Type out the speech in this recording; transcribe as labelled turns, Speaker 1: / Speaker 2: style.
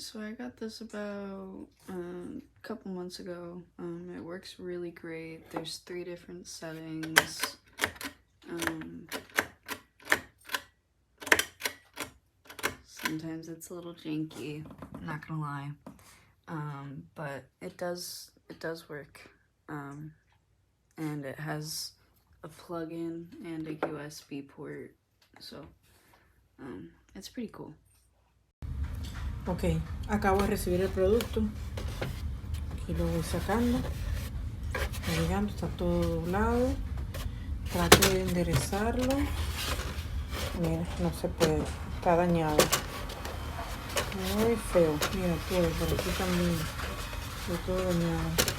Speaker 1: so I got this about a couple months ago. It works really great. There's 3 different settings. Sometimes it's a little janky, I'm not gonna lie, but it does work, and it has a plug-in and a USB port, so it's pretty cool.
Speaker 2: Ok, acabo de recibir el producto. Aquí lo voy sacando. Está llegando, está todo doblado. Trato de enderezarlo. Mira, no se puede, está dañado. Muy feo. Mira, por aquí también. Está todo dañado.